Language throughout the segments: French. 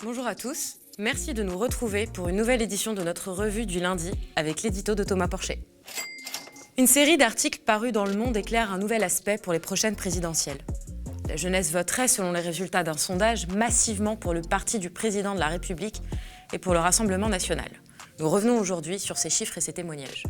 Bonjour à tous, merci de nous retrouver pour une nouvelle édition de notre revue du lundi avec l'édito de Thomas Porcher. Une série d'articles parus dans Le Monde éclaire un nouvel aspect pour les prochaines présidentielles. La jeunesse voterait, selon les résultats d'un sondage, massivement pour le parti du président de la République et pour le Rassemblement national. Nous revenons aujourd'hui sur ces chiffres et ces témoignages.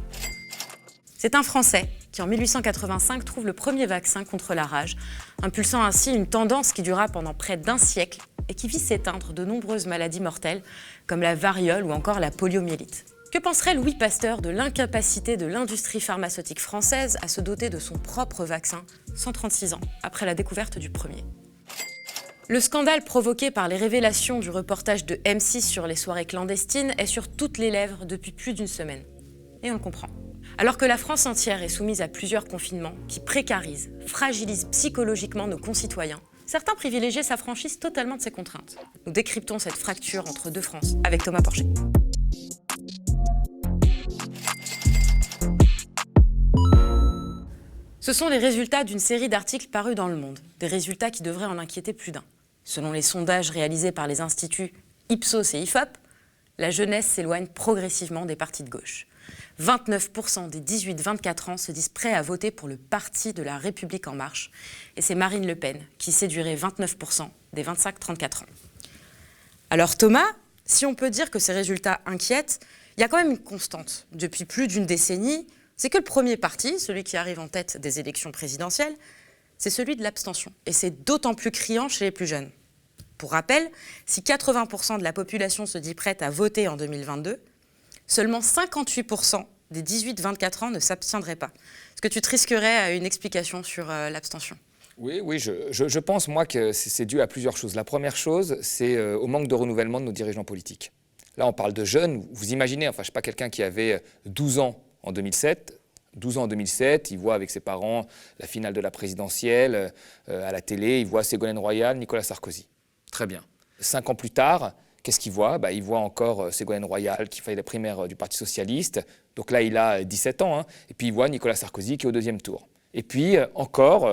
C'est un Français qui, en 1885, trouve le premier vaccin contre la rage, impulsant ainsi une tendance qui dura pendant près d'un siècle et qui vit s'éteindre de nombreuses maladies mortelles, comme la variole ou encore la poliomyélite. Que penserait Louis Pasteur de l'incapacité de l'industrie pharmaceutique française à se doter de son propre vaccin 136 ans après la découverte du premier ? Le scandale provoqué par les révélations du reportage de M6 sur les soirées clandestines est sur toutes les lèvres depuis plus d'une semaine. Et on le comprend. Alors que la France entière est soumise à plusieurs confinements qui précarisent, fragilisent psychologiquement nos concitoyens, certains privilégiés s'affranchissent totalement de ces contraintes. Nous décryptons cette fracture entre deux France avec Thomas Porcher. Ce sont les résultats d'une série d'articles parus dans Le Monde, des résultats qui devraient en inquiéter plus d'un. Selon les sondages réalisés par les instituts Ipsos et IFOP, la jeunesse s'éloigne progressivement des partis de gauche. 29% des 18-24 ans se disent prêts à voter pour le parti de la République en marche. Et c'est Marine Le Pen qui séduirait 29% des 25-34 ans. Alors Thomas, si on peut dire que ces résultats inquiètent, il y a quand même une constante. Depuis plus d'une décennie, c'est que le premier parti, celui qui arrive en tête des élections présidentielles, c'est celui de l'abstention. Et c'est d'autant plus criant chez les plus jeunes. Pour rappel, si 80% de la population se dit prête à voter en 2022, seulement 58% des 18-24 ans ne s'abstiendraient pas. Est-ce que tu te risquerais à une explication sur l'abstention ? Oui, je pense, moi, que c'est dû à plusieurs choses. La première chose, c'est au manque de renouvellement de nos dirigeants politiques. Là, on parle de jeunes. Vous imaginez, enfin, je ne sais pas, quelqu'un qui avait 12 ans en 2007, il voit avec ses parents la finale de la présidentielle à la télé, il voit Ségolène Royal, Nicolas Sarkozy. Très bien. 5 ans plus tard, qu'est-ce qu'il voit ? Il voit encore Ségolène Royal qui fait la primaire du Parti Socialiste. Donc là, il a 17 ans. Et puis il voit Nicolas Sarkozy qui est au deuxième tour. Et puis encore,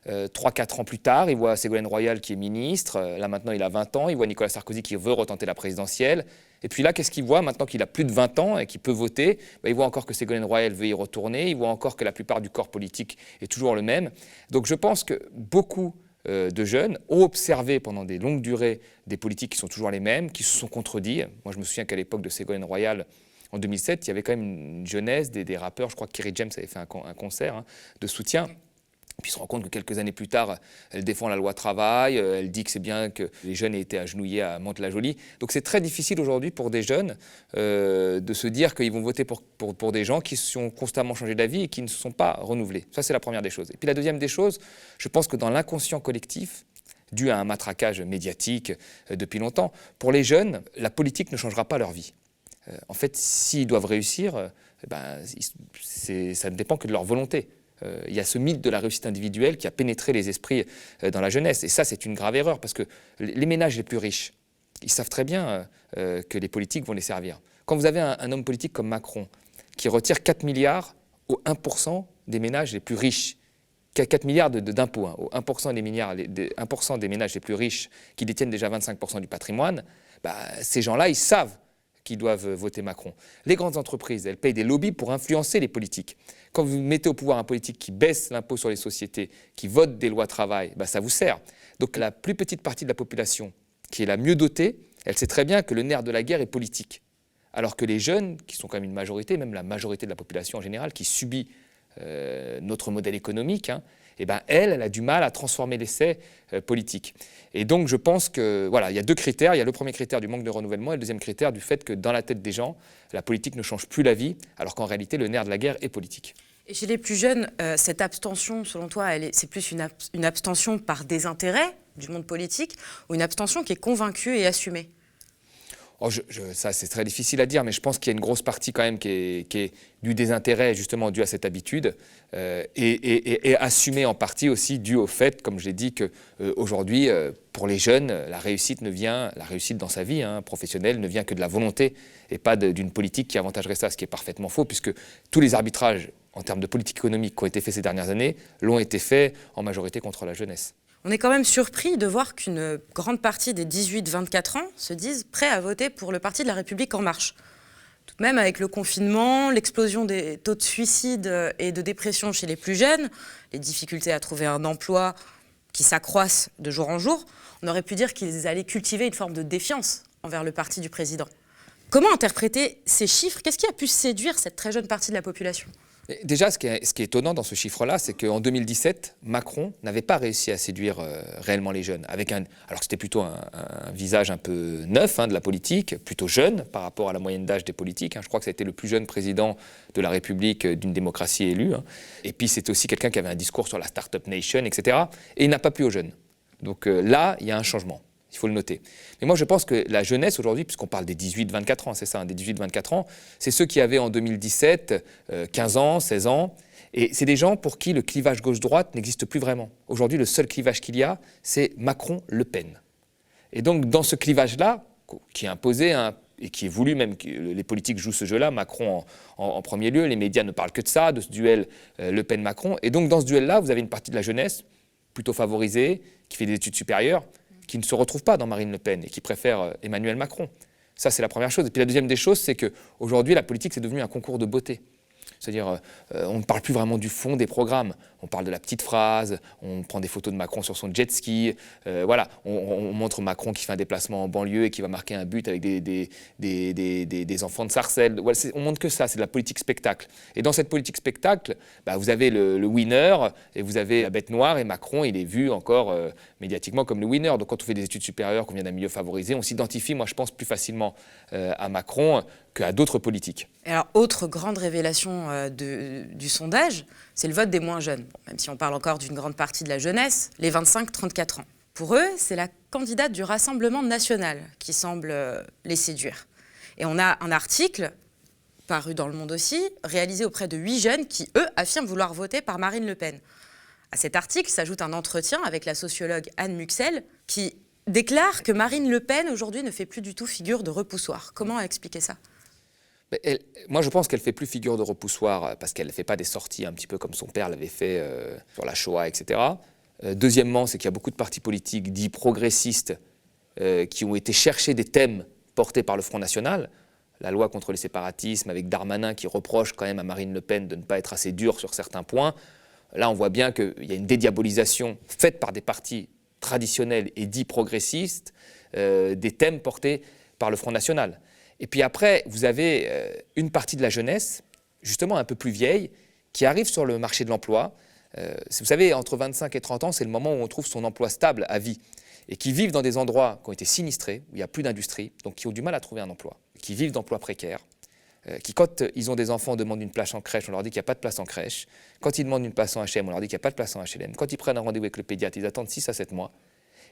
3-4 ans plus tard, il voit Ségolène Royal qui est ministre. Là maintenant, il a 20 ans. Il voit Nicolas Sarkozy qui veut retenter la présidentielle. Et puis là, qu'est-ce qu'il voit maintenant qu'il a plus de 20 ans et qu'il peut voter ? Il voit encore que Ségolène Royal veut y retourner. Il voit encore que la plupart du corps politique est toujours le même. Donc je pense que beaucoup de jeunes ont observé pendant des longues durées des politiques qui sont toujours les mêmes, qui se sont contredits. Moi, je me souviens qu'à l'époque de Ségolène Royal, en 2007, il y avait quand même une jeunesse, des rappeurs. Je crois que Kerry James avait fait un concert de soutien. Puis il se rend compte que quelques années plus tard, elle défend la loi travail, elle dit que c'est bien que les jeunes aient été agenouillés à Mantes-la-Jolie. Donc c'est très difficile aujourd'hui pour des jeunes de se dire qu'ils vont voter pour des gens qui ont constamment changé d'avis et qui ne se sont pas renouvelés. Ça, c'est la première des choses. Et puis la deuxième des choses, je pense que dans l'inconscient collectif, dû à un matraquage médiatique depuis longtemps, pour les jeunes, la politique ne changera pas leur vie. En fait, s'ils doivent réussir, ça ne dépend que de leur volonté. Il y a ce mythe de la réussite individuelle qui a pénétré les esprits dans la jeunesse. Et ça, c'est une grave erreur, parce que les ménages les plus riches, ils savent très bien que les politiques vont les servir. Quand vous avez un homme politique comme Macron, qui retire 4 milliards aux 1% des ménages les plus riches, 4 milliards d'impôts, aux 1% des ménages les plus riches, qui détiennent déjà 25% du patrimoine, ces gens-là, ils savent qui doivent voter Macron. Les grandes entreprises, elles payent des lobbies pour influencer les politiques. Quand vous mettez au pouvoir un politique qui baisse l'impôt sur les sociétés, qui vote des lois travail, ça vous sert. Donc la plus petite partie de la population, qui est la mieux dotée, elle sait très bien que le nerf de la guerre est politique. Alors que les jeunes, qui sont quand même une majorité, même la majorité de la population en général, qui subit notre modèle économique, elle a du mal à transformer l'essai politique. Et donc je pense que, voilà, il y a deux critères. Il y a le premier critère du manque de renouvellement et le deuxième critère du fait que dans la tête des gens, la politique ne change plus la vie, alors qu'en réalité, le nerf de la guerre est politique. Et chez les plus jeunes, cette abstention, selon toi, c'est plus une abstention par désintérêt du monde politique ou une abstention qui est convaincue et assumée ? Ça, c'est très difficile à dire, mais je pense qu'il y a une grosse partie quand même qui est du désintérêt, justement dû à cette habitude, et assumée en partie aussi dû au fait, comme je l'ai dit, qu'aujourd'hui, pour les jeunes, la réussite dans sa vie professionnelle ne vient que de la volonté et pas d'une politique qui avantagerait ça, ce qui est parfaitement faux, puisque tous les arbitrages en termes de politique économique qui ont été faits ces dernières années l'ont été faits en majorité contre la jeunesse. On est quand même surpris de voir qu'une grande partie des 18-24 ans se disent prêts à voter pour le parti de la République En Marche. Tout de même, avec le confinement, l'explosion des taux de suicide et de dépression chez les plus jeunes, les difficultés à trouver un emploi qui s'accroissent de jour en jour, on aurait pu dire qu'ils allaient cultiver une forme de défiance envers le parti du président. Comment interpréter ces chiffres? Qu'est-ce qui a pu séduire cette très jeune partie de la population? Déjà, ce qui est étonnant dans ce chiffre-là, c'est qu'en 2017, Macron n'avait pas réussi à séduire réellement les jeunes. Alors c'était plutôt un visage un peu neuf de la politique, plutôt jeune par rapport à la moyenne d'âge des politiques. Je crois que ça a été le plus jeune président de la République d'une démocratie élue. Et puis c'était aussi quelqu'un qui avait un discours sur la Startup Nation, etc. Et il n'a pas plu aux jeunes. Donc là, il y a un changement. Il faut le noter. Mais moi, je pense que la jeunesse aujourd'hui, puisqu'on parle des 18-24 ans, c'est ça, des 18-24 ans, c'est ceux qui avaient en 2017 15 ans, 16 ans. Et c'est des gens pour qui le clivage gauche-droite n'existe plus vraiment. Aujourd'hui, le seul clivage qu'il y a, c'est Macron-Le Pen. Et donc, dans ce clivage-là, qui est imposé, et qui est voulu même, que les politiques jouent ce jeu-là, Macron en premier lieu, les médias ne parlent que de ça, de ce duel Le Pen-Macron. Et donc, dans ce duel-là, vous avez une partie de la jeunesse, plutôt favorisée, qui fait des études supérieures, qui ne se retrouve pas dans Marine Le Pen et qui préfère Emmanuel Macron. Ça, c'est la première chose. Et puis la deuxième des choses, c'est qu'aujourd'hui, la politique, c'est devenu un concours de beauté. C'est-à-dire, on ne parle plus vraiment du fond des programmes. On parle de la petite phrase, on prend des photos de Macron sur son jet ski, voilà, on montre Macron qui fait un déplacement en banlieue et qui va marquer un but avec des enfants de Sarcelles. Voilà, on montre que ça, c'est de la politique spectacle. Et dans cette politique spectacle, vous avez le winner et vous avez la bête noire, et Macron, il est vu encore médiatiquement comme le winner. Donc quand on fait des études supérieures, qu'on vient d'un milieu favorisé, on s'identifie, moi je pense, plus facilement à Macron qu'à d'autres politiques. Et alors, autre grande révélation du sondage, c'est le vote des moins jeunes. Bon, même si on parle encore d'une grande partie de la jeunesse, les 25-34 ans. Pour eux, c'est la candidate du Rassemblement national qui semble les séduire. Et on a un article, paru dans Le Monde aussi, réalisé auprès de 8 jeunes qui, eux, affirment vouloir voter par Marine Le Pen. À cet article s'ajoute un entretien avec la sociologue Anne Muxel qui déclare que Marine Le Pen, aujourd'hui, ne fait plus du tout figure de repoussoir. Comment expliquer ça ? Moi, je pense qu'elle ne fait plus figure de repoussoir parce qu'elle ne fait pas des sorties un petit peu comme son père l'avait fait sur la Shoah, etc. Deuxièmement, c'est qu'il y a beaucoup de partis politiques dits progressistes qui ont été chercher des thèmes portés par le Front National. La loi contre les séparatismes, avec Darmanin qui reproche quand même à Marine Le Pen de ne pas être assez dure sur certains points. Là, on voit bien qu'il y a une dédiabolisation faite par des partis traditionnels et dits progressistes des thèmes portés par le Front National. Et puis après, vous avez une partie de la jeunesse, justement un peu plus vieille, qui arrive sur le marché de l'emploi. Vous savez, entre 25 et 30 ans, c'est le moment où on trouve son emploi stable à vie. Et qui vivent dans des endroits qui ont été sinistrés, où il n'y a plus d'industrie, donc qui ont du mal à trouver un emploi. Qui vivent d'emplois précaires, qui quand ils ont des enfants demandent une place en crèche, on leur dit qu'il n'y a pas de place en crèche. Quand ils demandent une place en HLM, on leur dit qu'il n'y a pas de place en HLM. Quand ils prennent un rendez-vous avec le pédiatre, ils attendent 6 à 7 mois.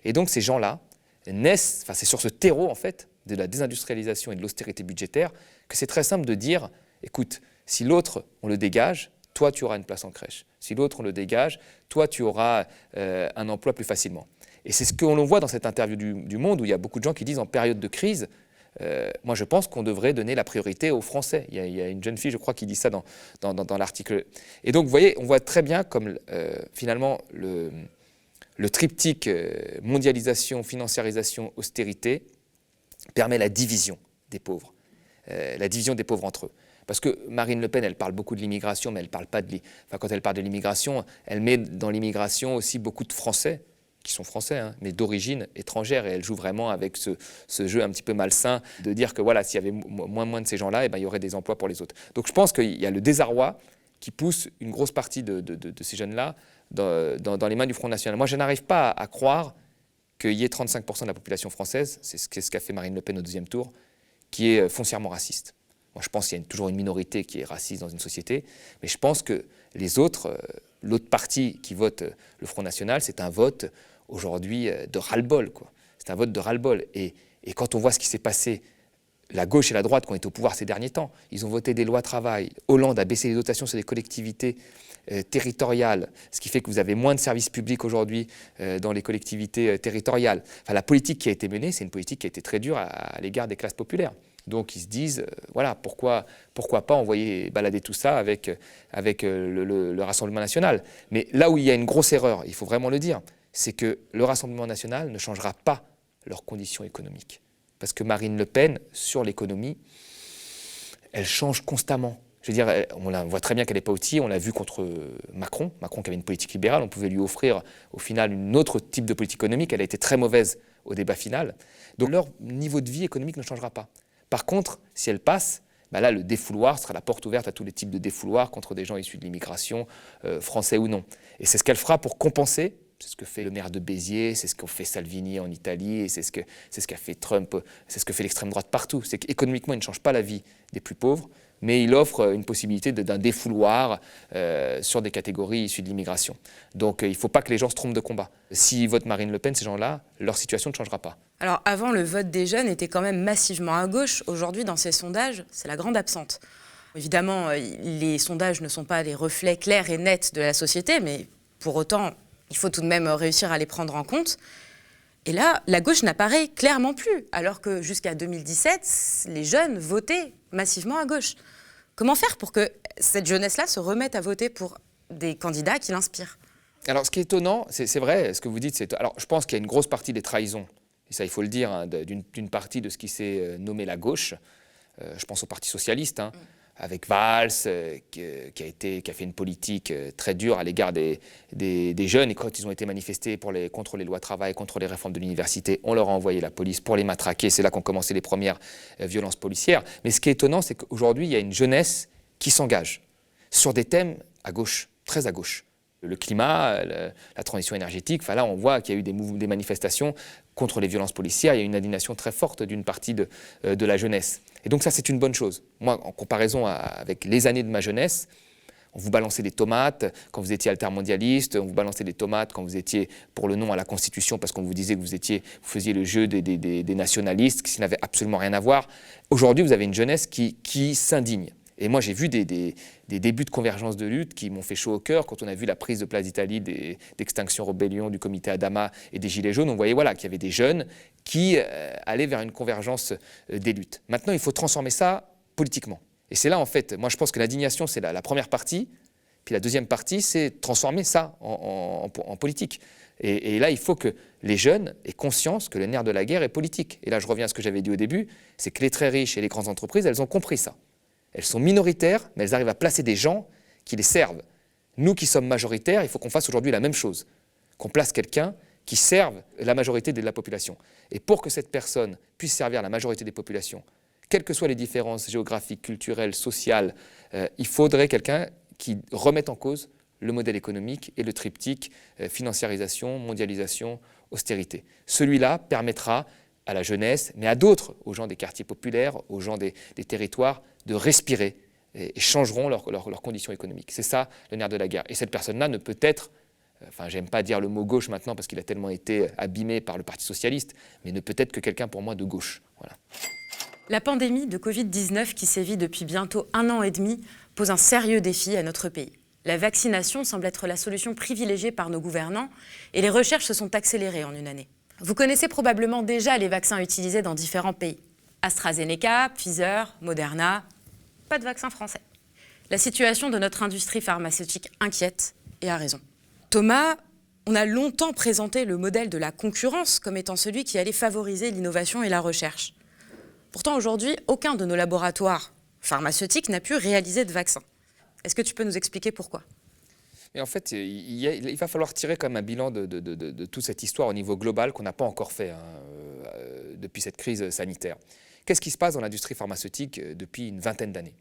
Et donc ces gens-là naissent, c'est sur ce terreau en fait, de la désindustrialisation et de l'austérité budgétaire, que c'est très simple de dire, écoute, si l'autre, on le dégage, toi, tu auras une place en crèche. Si l'autre, on le dégage, toi, tu auras un emploi plus facilement. Et c'est ce que l'on voit dans cette interview du Monde, où il y a beaucoup de gens qui disent, en période de crise, moi, je pense qu'on devrait donner la priorité aux Français. Il y a une jeune fille, je crois, qui dit ça dans l'article. Et donc, vous voyez, on voit très bien comme, finalement, le triptyque mondialisation, financiarisation, austérité permet la division des pauvres entre eux. Parce que Marine Le Pen, elle parle beaucoup de l'immigration, mais elle parle pas quand elle parle de l'immigration, elle met dans l'immigration aussi beaucoup de Français, qui sont Français, mais d'origine étrangère. Et elle joue vraiment avec ce jeu un petit peu malsain de dire que voilà, s'il y avait moins de ces gens-là, il y aurait des emplois pour les autres. Donc je pense qu'il y a le désarroi qui pousse une grosse partie de ces jeunes-là dans les mains du Front National. Moi, je n'arrive pas à croire qu'il y ait 35% de la population française, c'est ce qu'a fait Marine Le Pen au deuxième tour, qui est foncièrement raciste. Moi, je pense qu'il y a toujours une minorité qui est raciste dans une société, mais je pense que les autres, l'autre parti qui vote le Front National, c'est un vote aujourd'hui de ras-le-bol, quoi. C'est un vote de ras-le-bol. Et quand on voit ce qui s'est passé, la gauche et la droite qui ont été au pouvoir ces derniers temps, ils ont voté des lois travail. Hollande a baissé les dotations sur les collectivités territoriales, ce qui fait que vous avez moins de services publics aujourd'hui dans les collectivités territoriales. Enfin, la politique qui a été menée, c'est une politique qui a été très dure à l'égard des classes populaires. Donc ils se disent, voilà, pourquoi pas envoyer balader tout ça avec le Rassemblement national. Mais là où il y a une grosse erreur, il faut vraiment le dire, c'est que le Rassemblement national ne changera pas leurs conditions économiques. Parce que Marine Le Pen, sur l'économie, elle change constamment. Je veux dire, on voit très bien qu'elle n'est pas outil, on l'a vu contre Macron qui avait une politique libérale, on pouvait lui offrir au final un autre type de politique économique, elle a été très mauvaise au débat final. Donc leur niveau de vie économique ne changera pas. Par contre, si elle passe, là le défouloir sera la porte ouverte à tous les types de défouloirs contre des gens issus de l'immigration, français ou non. Et c'est ce qu'elle fera pour compenser. C'est ce que fait le maire de Béziers, c'est ce qu'a fait Salvini en Italie, et c'est ce qu'a fait Trump, c'est ce que fait l'extrême droite partout. C'est qu'économiquement, il ne change pas la vie des plus pauvres, mais il offre une possibilité d'un défouloir sur des catégories issues de l'immigration. Donc il ne faut pas que les gens se trompent de combat. S'ils votent Marine Le Pen, ces gens-là, leur situation ne changera pas. Alors avant, le vote des jeunes était quand même massivement à gauche. Aujourd'hui, dans ces sondages, c'est la grande absente. Évidemment, les sondages ne sont pas les reflets clairs et nets de la société, mais pour autant, il faut tout de même réussir à les prendre en compte. Et là, la gauche n'apparaît clairement plus, alors que jusqu'à 2017, les jeunes votaient massivement à gauche. Comment faire pour que cette jeunesse-là se remette à voter pour des candidats qui l'inspirent ? Alors, ce qui est étonnant, c'est vrai, ce que vous dites, alors je pense qu'il y a une grosse partie des trahisons, et ça il faut le dire, hein, d'une partie de ce qui s'est nommé la gauche. Je pense au Parti socialiste, hein, avec Valls, qui a fait une politique très dure à l'égard des jeunes. Et quand ils ont été manifestés contre les lois travail, contre les réformes de l'université, on leur a envoyé la police pour les matraquer. C'est là qu'ont commencé les premières violences policières. Mais ce qui est étonnant, c'est qu'aujourd'hui, il y a une jeunesse qui s'engage sur des thèmes à gauche, très à gauche. Le climat, la transition énergétique, là on voit qu'il y a eu des manifestations contre les violences policières, il y a une indignation très forte d'une partie de la jeunesse. Et donc ça c'est une bonne chose. Moi, en comparaison avec les années de ma jeunesse, on vous balançait des tomates quand vous étiez altermondialiste, on vous balançait des tomates quand vous étiez pour le non à la Constitution parce qu'on vous disait que vous faisiez le jeu des nationalistes, qui n'avait absolument rien à voir. Aujourd'hui, vous avez une jeunesse qui s'indigne. Et moi, j'ai vu des débuts de convergence de lutte qui m'ont fait chaud au cœur. Quand on a vu la prise de Place d'Italie d'Extinction Rebellion, du comité Adama et des Gilets jaunes, on voyait qu'il y avait des jeunes qui allaient vers une convergence des luttes. Maintenant, il faut transformer ça politiquement. Et c'est là, en fait, moi je pense que l'indignation, c'est la première partie. Puis la deuxième partie, c'est transformer ça en politique. Et là, il faut que les jeunes aient conscience que le nerf de la guerre est politique. Et là, je reviens à ce que j'avais dit au début, c'est que les très riches et les grandes entreprises, elles ont compris ça. Elles sont minoritaires, mais elles arrivent à placer des gens qui les servent. Nous qui sommes majoritaires, il faut qu'on fasse aujourd'hui la même chose, qu'on place quelqu'un qui serve la majorité de la population. Et pour que cette personne puisse servir la majorité des populations, quelles que soient les différences géographiques, culturelles, sociales, il faudrait quelqu'un qui remette en cause le modèle économique et le triptyque financiarisation, mondialisation, austérité. Celui-là permettra à la jeunesse, mais à d'autres, aux gens des quartiers populaires, aux gens des territoires, de respirer et changeront leurs conditions économiques. C'est ça le nerf de la guerre. Et cette personne-là ne peut être, j'aime pas dire le mot gauche maintenant parce qu'il a tellement été abîmé par le Parti socialiste, mais ne peut être que quelqu'un pour moi de gauche. Voilà. La pandémie de Covid-19 qui sévit depuis bientôt 1 an et demi pose un sérieux défi à notre pays. La vaccination semble être la solution privilégiée par nos gouvernants et les recherches se sont accélérées en une année. Vous connaissez probablement déjà les vaccins utilisés dans différents pays. AstraZeneca, Pfizer, Moderna, pas de vaccin français. La situation de notre industrie pharmaceutique inquiète et a raison. Thomas, on a longtemps présenté le modèle de la concurrence comme étant celui qui allait favoriser l'innovation et la recherche. Pourtant, aujourd'hui, aucun de nos laboratoires pharmaceutiques n'a pu réaliser de vaccin. Est-ce que tu peux nous expliquer pourquoi ? Et en fait, il va falloir tirer quand même un bilan de toute cette histoire au niveau global qu'on n'a pas encore fait depuis cette crise sanitaire. Qu'est-ce qui se passe dans l'industrie pharmaceutique depuis une vingtaine d'années ?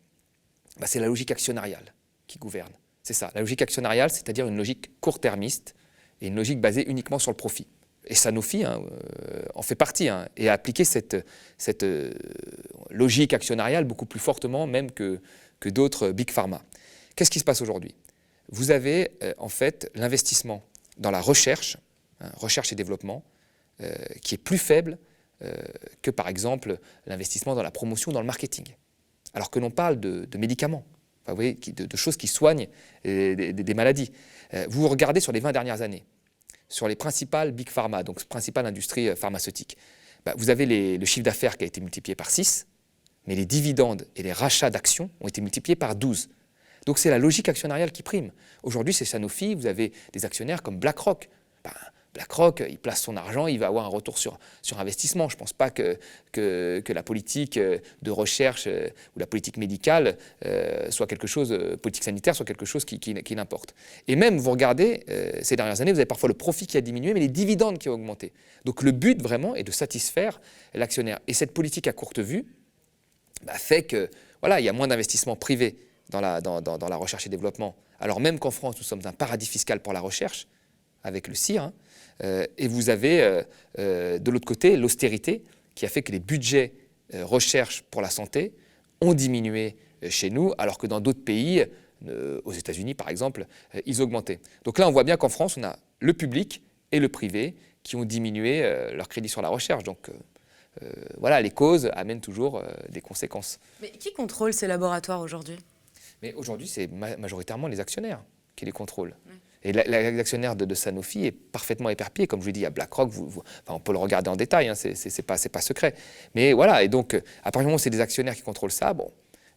C'est la logique actionnariale qui gouverne. C'est ça, la logique actionnariale, c'est-à-dire une logique court-termiste et une logique basée uniquement sur le profit. Et Sanofi en fait partie et a appliqué cette logique actionnariale beaucoup plus fortement même que d'autres big pharma. Qu'est-ce qui se passe aujourd'hui ? Vous avez en fait l'investissement dans la recherche et développement, qui est plus faible que par exemple l'investissement dans la promotion, dans le marketing. Alors que l'on parle de médicaments, vous voyez, de choses qui soignent des maladies. Vous regardez sur les 20 dernières années, sur les principales big pharma, donc principales industries pharmaceutiques, vous avez le chiffre d'affaires qui a été multiplié par 6, mais les dividendes et les rachats d'actions ont été multipliés par 12. Donc c'est la logique actionnariale qui prime. Aujourd'hui, c'est Sanofi, vous avez des actionnaires comme BlackRock. BlackRock, il place son argent, il va avoir un retour sur investissement. Je ne pense pas que la politique de recherche ou la politique médicale soit quelque chose, politique sanitaire, soit quelque chose qui l'importe. Et même, vous regardez, ces dernières années, vous avez parfois le profit qui a diminué, mais les dividendes qui ont augmenté. Donc le but, vraiment, est de satisfaire l'actionnaire. Et cette politique à courte vue fait que, voilà, il y a moins d'investissements privés dans la recherche et développement. Alors même qu'en France, nous sommes un paradis fiscal pour la recherche, avec le CIR, et vous avez de l'autre côté l'austérité qui a fait que les budgets recherche pour la santé ont diminué chez nous, alors que dans d'autres pays, aux États-Unis par exemple, ils augmentaient. Donc là, on voit bien qu'en France, on a le public et le privé qui ont diminué leur crédit sur la recherche. Donc voilà, les causes amènent toujours des conséquences. Mais qui contrôle ces laboratoires aujourd'hui ? Mais aujourd'hui, c'est majoritairement les actionnaires qui les contrôlent. Oui. Et l'actionnaire de Sanofi est parfaitement éparpillé. Comme je vous dis, il y a BlackRock, on peut le regarder en détail, hein, c'est pas secret. Mais voilà, et donc, à partir du moment où c'est des actionnaires qui contrôlent ça, bon,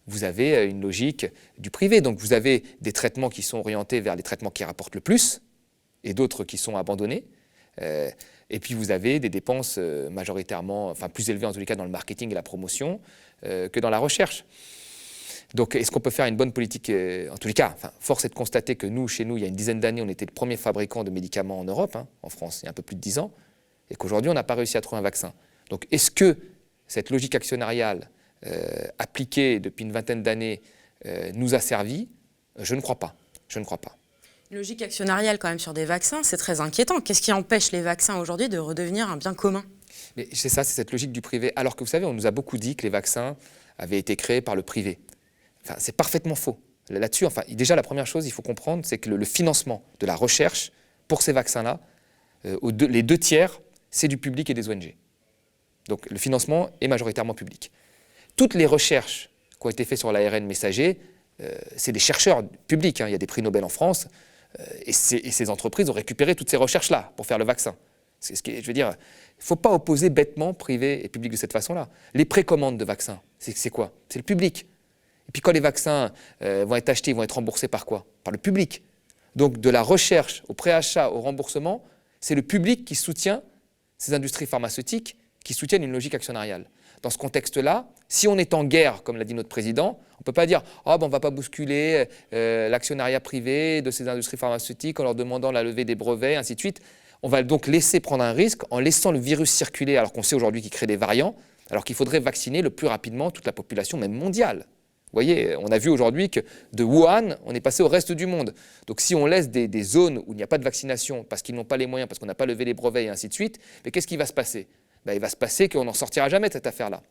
vous avez une logique du privé. Donc vous avez des traitements qui sont orientés vers les traitements qui rapportent le plus, et d'autres qui sont abandonnés. Et puis vous avez des dépenses majoritairement, enfin plus élevées en tous les cas dans le marketing et la promotion que dans la recherche. Donc, est-ce qu'on peut faire une bonne politique en tous les cas, force est de constater que nous, chez nous, il y a une dizaine d'années, on était le premier fabricant de médicaments en Europe, en France, il y a un peu plus de 10 ans, et qu'aujourd'hui, on n'a pas réussi à trouver un vaccin. Donc, est-ce que cette logique actionnariale appliquée depuis une vingtaine d'années nous a servi ? Je ne crois pas. Je ne crois pas. Une logique actionnariale quand même sur des vaccins, c'est très inquiétant. Qu'est-ce qui empêche les vaccins aujourd'hui de redevenir un bien commun ? Mais c'est ça, c'est cette logique du privé. Alors que vous savez, on nous a beaucoup dit que les vaccins avaient été créés par le privé. Enfin, c'est parfaitement faux. Là-dessus, déjà, la première chose, il faut comprendre, c'est que le financement de la recherche pour ces vaccins-là, les 2 tiers, c'est du public et des ONG. Donc, le financement est majoritairement public. Toutes les recherches qui ont été faites sur l'ARN messager, c'est des chercheurs publics. Il y a des prix Nobel en France, et ces entreprises ont récupéré toutes ces recherches-là pour faire le vaccin. Je veux dire, il ne faut pas opposer bêtement privé et public de cette façon-là. Les précommandes de vaccins, c'est quoi ? C'est le public. Et puis quand les vaccins vont être achetés, ils vont être remboursés par quoi ? Par le public. Donc de la recherche au préachat, au remboursement, c'est le public qui soutient ces industries pharmaceutiques, qui soutiennent une logique actionnariale. Dans ce contexte-là, si on est en guerre, comme l'a dit notre président, on ne peut pas dire « on ne va pas bousculer l'actionnariat privé de ces industries pharmaceutiques en leur demandant la levée des brevets, ainsi de suite ». On va donc laisser prendre un risque en laissant le virus circuler, alors qu'on sait aujourd'hui qu'il crée des variants, alors qu'il faudrait vacciner le plus rapidement toute la population, même mondiale. Vous voyez, on a vu aujourd'hui que de Wuhan, on est passé au reste du monde. Donc si on laisse des zones où il n'y a pas de vaccination, parce qu'ils n'ont pas les moyens, parce qu'on n'a pas levé les brevets et ainsi de suite, mais qu'est-ce qui va se passer ? Il va se passer qu'on n'en sortira jamais de cette affaire-là.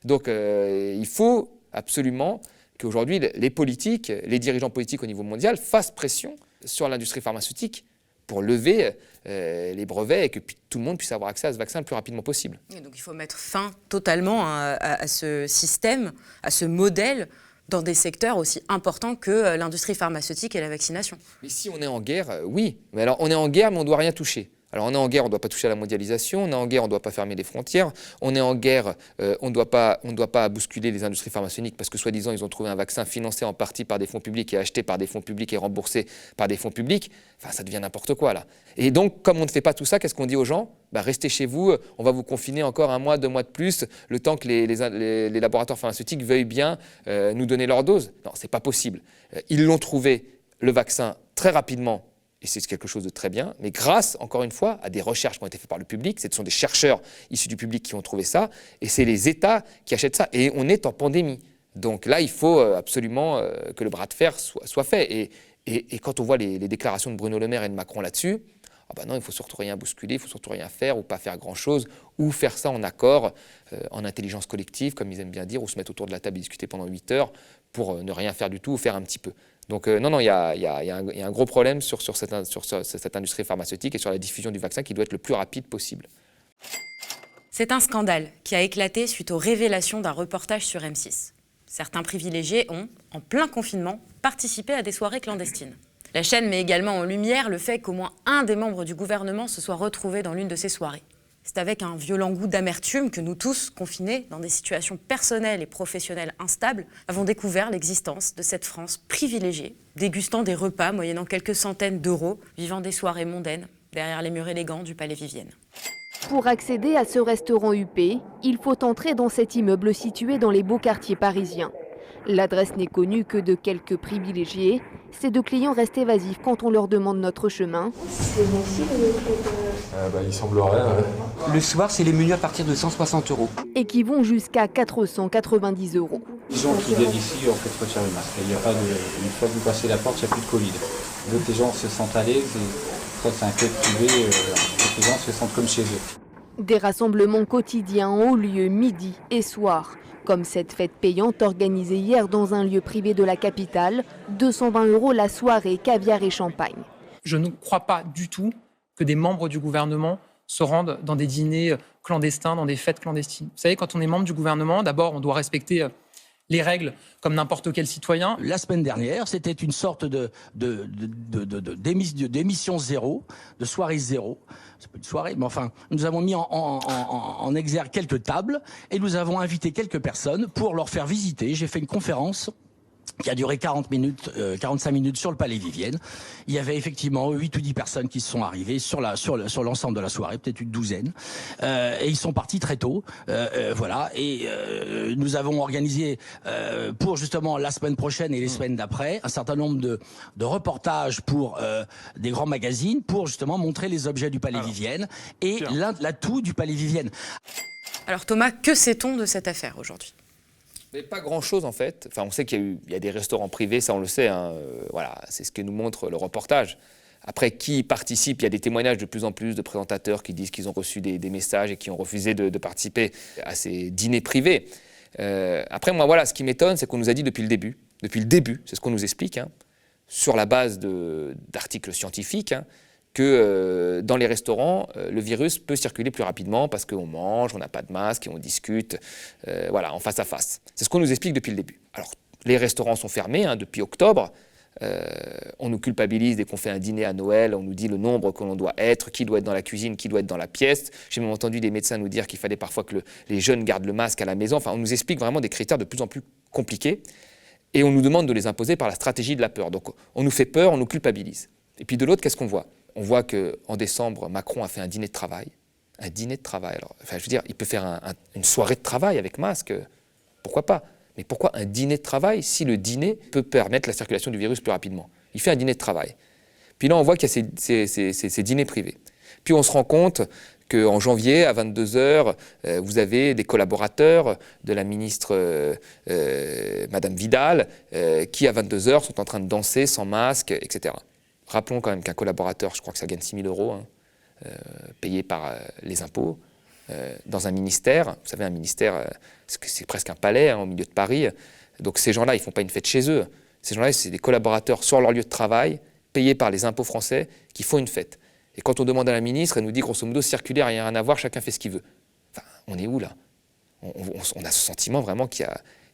Donc il faut absolument qu'aujourd'hui les politiques, les dirigeants politiques au niveau mondial fassent pression sur l'industrie pharmaceutique pour lever les brevets et que tout le monde puisse avoir accès à ce vaccin le plus rapidement possible. Et donc il faut mettre fin totalement à ce système, à ce modèle, dans des secteurs aussi importants que l'industrie pharmaceutique et la vaccination. Mais si on est en guerre, oui. Mais alors on est en guerre, mais on ne doit rien toucher. Alors on est en guerre, on ne doit pas toucher à la mondialisation, on est en guerre, on ne doit pas fermer les frontières, on est en guerre, on ne doit pas bousculer les industries pharmaceutiques parce que soi-disant ils ont trouvé un vaccin financé en partie par des fonds publics et acheté par des fonds publics et remboursé par des fonds publics. Enfin ça devient n'importe quoi là. Et donc comme on ne fait pas tout ça, qu'est-ce qu'on dit aux gens ? Restez chez vous, on va vous confiner encore 1 mois, 2 mois de plus, le temps que les laboratoires pharmaceutiques veuillent bien nous donner leur dose. Non, c'est pas possible. Ils l'ont trouvé, le vaccin, très rapidement. Et c'est quelque chose de très bien, mais grâce, encore une fois, à des recherches qui ont été faites par le public, ce sont des chercheurs issus du public qui ont trouvé ça, et c'est les États qui achètent ça. Et on est en pandémie. Donc là, il faut absolument que le bras de fer soit fait. Et quand on voit les déclarations de Bruno Le Maire et de Macron là-dessus, non, il ne faut surtout rien bousculer, il ne faut surtout rien faire, ou pas faire grand-chose, ou faire ça en accord, en intelligence collective, comme ils aiment bien dire, ou se mettre autour de la table et discuter pendant 8 heures pour ne rien faire du tout, ou faire un petit peu. Donc non, il y a un gros problème sur cette industrie pharmaceutique et sur la diffusion du vaccin qui doit être le plus rapide possible. C'est un scandale qui a éclaté suite aux révélations d'un reportage sur M6. Certains privilégiés ont, en plein confinement, participé à des soirées clandestines. La chaîne met également en lumière le fait qu'au moins un des membres du gouvernement se soit retrouvé dans l'une de ces soirées. C'est avec un violent goût d'amertume que nous tous, confinés dans des situations personnelles et professionnelles instables, avons découvert l'existence de cette France privilégiée, dégustant des repas moyennant quelques centaines d'euros, vivant des soirées mondaines, derrière les murs élégants du Palais Vivienne. Pour accéder à ce restaurant huppé, il faut entrer dans cet immeuble situé dans les beaux quartiers parisiens. L'adresse n'est connue que de quelques privilégiés. Ces deux clients restent évasifs quand on leur demande notre chemin. C'est bon aussi il semblerait. Le soir, c'est les menus à partir de 160 €. Et qui vont jusqu'à 490 €. Les gens qui viennent ici, en fait, retirent le masque. Il y a pas une fois que vous passez la porte, il n'y a plus de Covid. Donc les gens se sentent à l'aise. Ça, c'est un club privé. Les gens se sentent comme chez eux. Des rassemblements quotidiens ont lieu midi et soir. Comme cette fête payante organisée hier dans un lieu privé de la capitale, 220 € la soirée, caviar et champagne. Je ne crois pas du tout que des membres du gouvernement se rendent dans des dîners clandestins, dans des fêtes clandestines. Vous savez, quand on est membre du gouvernement, d'abord, on doit respecter les règles comme n'importe quel citoyen. La semaine dernière, c'était une sorte d'émission zéro, de soirée zéro. C'est pas une soirée, mais enfin, nous avons mis en exergue quelques tables et nous avons invité quelques personnes pour leur faire visiter. J'ai fait une conférence qui a duré 45 minutes sur le Palais Vivienne. Il y avait effectivement 8 ou 10 personnes qui se sont arrivées sur l'ensemble de la soirée, peut-être une douzaine. Et ils sont partis très tôt. Voilà. Et nous avons organisé pour justement la semaine prochaine et les semaines d'après un certain nombre de reportages pour des grands magazines pour justement montrer les objets du Palais Vivienne et l'atout du Palais Vivienne. Alors Thomas, que sait-on de cette affaire aujourd'hui ? Mais pas grand-chose en fait. Enfin, on sait qu'il y a des restaurants privés, ça on le sait. Voilà, c'est ce que nous montre le reportage. Après, qui participe? Il y a des témoignages de plus en plus de présentateurs qui disent qu'ils ont reçu des messages et qui ont refusé de participer à ces dîners privés. Après, moi, voilà, ce qui m'étonne, c'est qu'on nous a dit depuis le début, c'est ce qu'on nous explique, sur la base d'articles scientifiques, que dans les restaurants, le virus peut circuler plus rapidement parce qu'on mange, on n'a pas de masque et on discute en face à face. C'est ce qu'on nous explique depuis le début. Alors, les restaurants sont fermés depuis octobre. On nous culpabilise dès qu'on fait un dîner à Noël, on nous dit le nombre que l'on doit être, qui doit être dans la cuisine, qui doit être dans la pièce. J'ai même entendu des médecins nous dire qu'il fallait parfois que les jeunes gardent le masque à la maison. Enfin, on nous explique vraiment des critères de plus en plus compliqués et on nous demande de les imposer par la stratégie de la peur. Donc, on nous fait peur, on nous culpabilise. Et puis de l'autre, qu'est-ce qu'on voit ? On voit qu'en décembre, Macron a fait un dîner de travail. Un dîner de travail. Alors, je veux dire, il peut faire une soirée de travail avec masque. Pourquoi pas? Mais pourquoi un dîner de travail si le dîner peut permettre la circulation du virus plus rapidement? Il fait un dîner de travail. Puis là, on voit qu'il y a ces dîners privés. Puis on se rend compte qu'en janvier, à 22h, vous avez des collaborateurs de la ministre Madame Vidal qui, à 22h, sont en train de danser sans masque, etc. Rappelons quand même qu'un collaborateur, je crois que ça gagne 6 000 €, payé par les impôts, dans un ministère. Vous savez, un ministère, c'est presque un palais au milieu de Paris. Donc ces gens-là, ils ne font pas une fête chez eux. Ces gens-là, c'est des collaborateurs sur leur lieu de travail, payés par les impôts français, qui font une fête. Et quand on demande à la ministre, elle nous dit grosso modo, circulaire, il n'y a rien à voir, chacun fait ce qu'il veut. Enfin, on est où là? On a ce sentiment vraiment qu'il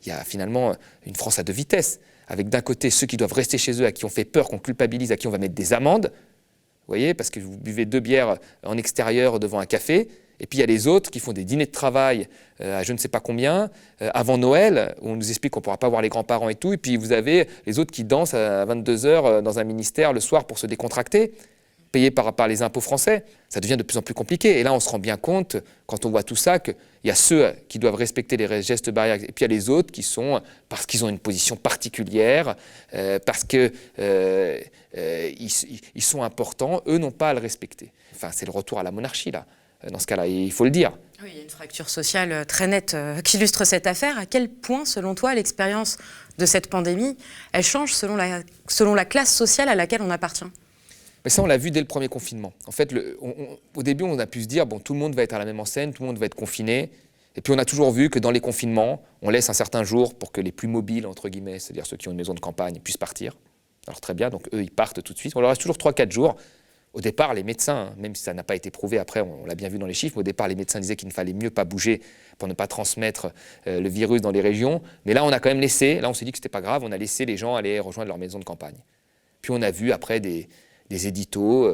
y a finalement une France à deux vitesses. Avec d'un côté ceux qui doivent rester chez eux, à qui on fait peur, qu'on culpabilise, à qui on va mettre des amendes, vous voyez, parce que vous buvez 2 bières en extérieur devant un café, et puis il y a les autres qui font des dîners de travail à je ne sais pas combien, avant Noël, où on nous explique qu'on ne pourra pas voir les grands-parents et tout, et puis vous avez les autres qui dansent à 22h dans un ministère le soir pour se décontracter, payés par les impôts français. Ça devient de plus en plus compliqué. Et là, on se rend bien compte, quand on voit tout ça, qu'il y a ceux qui doivent respecter les gestes barrières, et puis il y a les autres qui sont, parce qu'ils ont une position particulière, parce qu'ils sont importants, eux n'ont pas à le respecter. Enfin, c'est le retour à la monarchie, là, dans ce cas-là, et il faut le dire. Oui, il y a une fracture sociale très nette qui illustre cette affaire. À quel point, selon toi, l'expérience de cette pandémie, elle change selon la classe sociale à laquelle on appartient ? Mais ça, on l'a vu dès le premier confinement. En fait, au début, on a pu se dire, bon, tout le monde va être à la même enseigne, tout le monde va être confiné. Et puis, on a toujours vu que dans les confinements, on laisse un certain jour pour que les plus mobiles, entre guillemets, c'est-à-dire ceux qui ont une maison de campagne, puissent partir. Alors, très bien, donc eux, ils partent tout de suite. On leur reste toujours 3-4 jours. Au départ, les médecins, même si ça n'a pas été prouvé après, on l'a bien vu dans les chiffres, mais au départ, les médecins disaient qu'il ne fallait mieux pas bouger pour ne pas transmettre le virus dans les régions. Mais là, on a quand même laissé, là, on s'est dit que ce n'était pas grave, on a laissé les gens aller rejoindre leur maison de campagne. Puis, on a vu après des éditos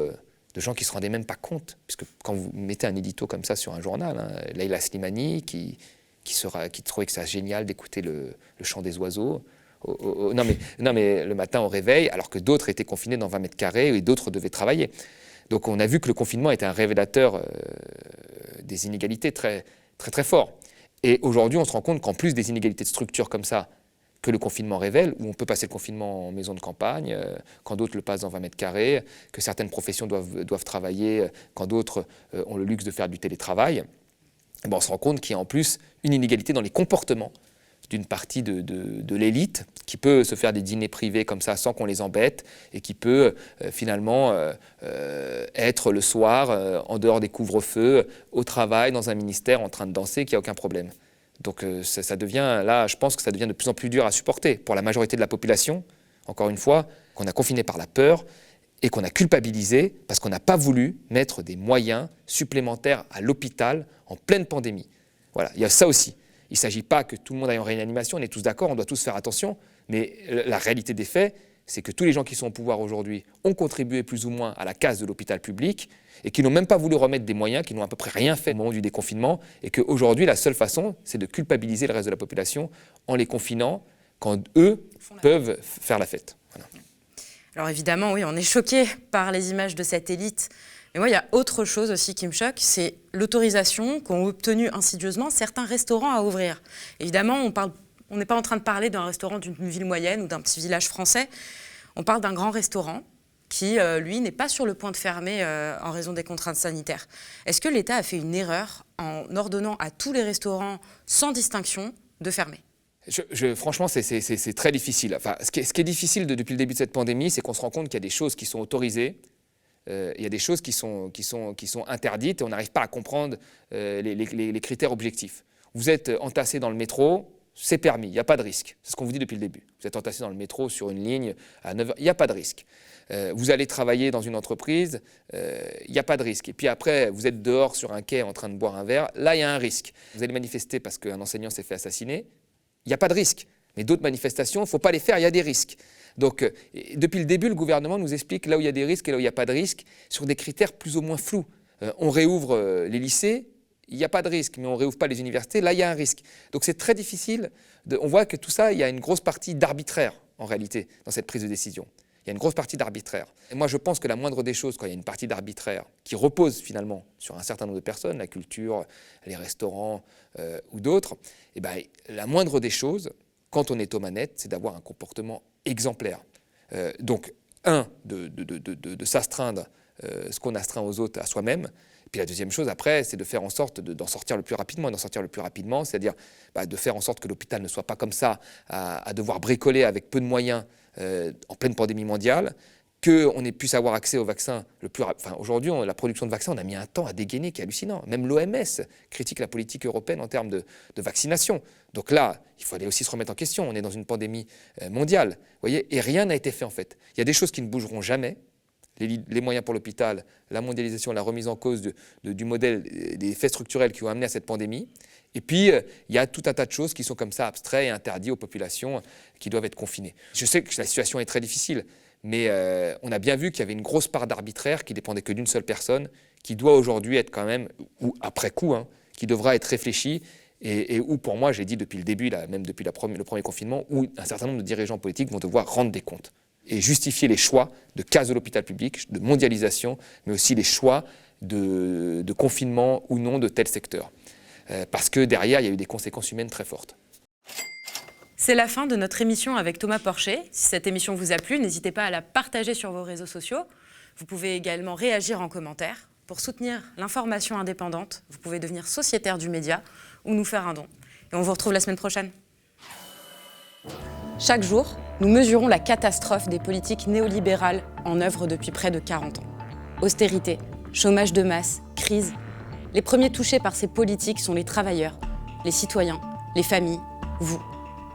de gens qui ne se rendaient même pas compte. Puisque quand vous mettez un édito comme ça sur un journal, Leïla Slimani, qui trouvait que c'est génial d'écouter le chant des oiseaux, non mais le matin au réveil, alors que d'autres étaient confinés dans 20 mètres carrés et d'autres devaient travailler. Donc on a vu que le confinement était un révélateur des inégalités très, très, très fort. Et aujourd'hui, on se rend compte qu'en plus des inégalités de structure comme ça, que le confinement révèle, où on peut passer le confinement en maison de campagne, quand d'autres le passent dans 20 mètres carrés, que certaines professions doivent travailler, quand d'autres ont le luxe de faire du télétravail, et on se rend compte qu'il y a en plus une inégalité dans les comportements d'une partie de l'élite qui peut se faire des dîners privés comme ça sans qu'on les embête et qui peut finalement être le soir en dehors des couvre-feux, au travail, dans un ministère en train de danser, qu'il n'y a aucun problème. Donc ça devient, là, je pense que ça devient de plus en plus dur à supporter pour la majorité de la population, encore une fois, qu'on a confiné par la peur et qu'on a culpabilisé parce qu'on n'a pas voulu mettre des moyens supplémentaires à l'hôpital en pleine pandémie. Voilà, il y a ça aussi. Il ne s'agit pas que tout le monde aille en réanimation, on est tous d'accord, on doit tous faire attention, mais la réalité des faits, c'est que tous les gens qui sont au pouvoir aujourd'hui ont contribué plus ou moins à la casse de l'hôpital public et qui n'ont même pas voulu remettre des moyens, qui n'ont à peu près rien fait au moment du déconfinement et qu'aujourd'hui, la seule façon, c'est de culpabiliser le reste de la population en les confinant quand eux peuvent faire la fête. Voilà. Alors évidemment, oui, on est choqué par les images de cette élite. Mais moi, il y a autre chose aussi qui me choque, c'est l'autorisation qu'ont obtenue insidieusement certains restaurants à ouvrir. Évidemment, on n'est pas en train de parler d'un restaurant d'une ville moyenne ou d'un petit village français. On parle d'un grand restaurant qui, lui, n'est pas sur le point de fermer en raison des contraintes sanitaires. Est-ce que l'État a fait une erreur en ordonnant à tous les restaurants, sans distinction, de fermer ? Franchement, c'est très difficile. Enfin, ce qui est difficile depuis le début de cette pandémie, c'est qu'on se rend compte qu'il y a des choses qui sont autorisées, il y a des choses qui sont interdites et on n'arrive pas à comprendre les critères objectifs. Vous êtes entassé dans le métro, c'est permis, il n'y a pas de risque. C'est ce qu'on vous dit depuis le début. Vous êtes entassé dans le métro sur une ligne à 9h, il n'y a pas de risque. Vous allez travailler dans une entreprise, il n'y a pas de risque. Et puis après, vous êtes dehors sur un quai en train de boire un verre, là il y a un risque. Vous allez manifester parce qu'un enseignant s'est fait assassiner, il n'y a pas de risque. Mais d'autres manifestations, il ne faut pas les faire, il y a des risques. Donc, depuis le début, le gouvernement nous explique là où il y a des risques et là où il n'y a pas de risques, sur des critères plus ou moins flous. On réouvre les lycées, il n'y a pas de risque, mais on ne réouvre pas les universités, là il y a un risque. Donc c'est très difficile, on voit que tout ça, il y a une grosse partie d'arbitraire, en réalité, dans cette prise de décision. Il y a une grosse partie d'arbitraire. Et moi, je pense que la moindre des choses, quand il y a une partie d'arbitraire qui repose finalement sur un certain nombre de personnes, la culture, les restaurants ou d'autres, eh ben, la moindre des choses, quand on est aux manettes, c'est d'avoir un comportement exemplaire. Donc, de s'astreindre ce qu'on astreint aux autres à soi-même. Et puis la deuxième chose, après, c'est de faire en sorte d'en sortir le plus rapidement. D'en sortir le plus rapidement, c'est-à-dire de faire en sorte que l'hôpital ne soit pas comme ça, à devoir bricoler avec peu de moyens en pleine pandémie mondiale, qu'on ait pu avoir accès au vaccin le plus rapide. Enfin, aujourd'hui, la production de vaccins, on a mis un temps à dégainer qui est hallucinant. Même l'OMS critique la politique européenne en termes de vaccination. Donc là, il faut aller aussi se remettre en question. On est dans une pandémie mondiale, vous voyez, et rien n'a été fait en fait. Il y a des choses qui ne bougeront jamais. Les moyens pour l'hôpital, la mondialisation, la remise en cause du modèle, des faits structurels qui ont amené à cette pandémie. Et puis, il y a tout un tas de choses qui sont comme ça abstraits et interdits aux populations qui doivent être confinées. Je sais que la situation est très difficile, mais on a bien vu qu'il y avait une grosse part d'arbitraire qui dépendait que d'une seule personne, qui doit aujourd'hui être quand même, ou après coup, qui devra être réfléchie, et où pour moi, j'ai dit depuis le début, là, même depuis le premier confinement, où un certain nombre de dirigeants politiques vont devoir rendre des comptes et justifier les choix de casse de l'hôpital public, de mondialisation, mais aussi les choix de confinement ou non de tel secteur. Parce que derrière, il y a eu des conséquences humaines très fortes. C'est la fin de notre émission avec Thomas Porcher. Si cette émission vous a plu, n'hésitez pas à la partager sur vos réseaux sociaux. Vous pouvez également réagir en commentaire. Pour soutenir l'information indépendante, vous pouvez devenir sociétaire du média ou nous faire un don. Et on vous retrouve la semaine prochaine. Chaque jour, nous mesurons la catastrophe des politiques néolibérales en œuvre depuis près de 40 ans. Austérité, chômage de masse, crise. Les premiers touchés par ces politiques sont les travailleurs, les citoyens, les familles, vous.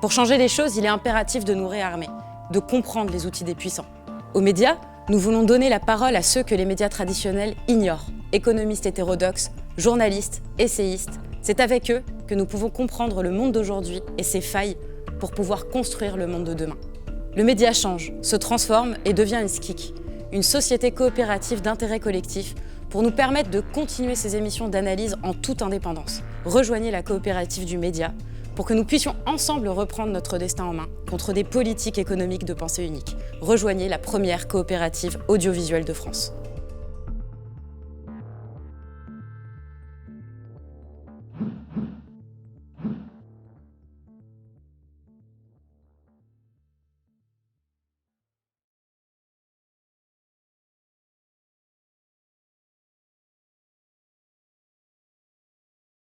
Pour changer les choses, il est impératif de nous réarmer, de comprendre les outils des puissants. Aux médias, nous voulons donner la parole à ceux que les médias traditionnels ignorent. Économistes hétérodoxes, journalistes, essayistes. C'est avec eux que nous pouvons comprendre le monde d'aujourd'hui et ses failles pour pouvoir construire le monde de demain. Le média change, se transforme et devient une SCIC, une société coopérative d'intérêt collectif pour nous permettre de continuer ces émissions d'analyse en toute indépendance. Rejoignez la coopérative du média pour que nous puissions ensemble reprendre notre destin en main contre des politiques économiques de pensée unique. Rejoignez la première coopérative audiovisuelle de France.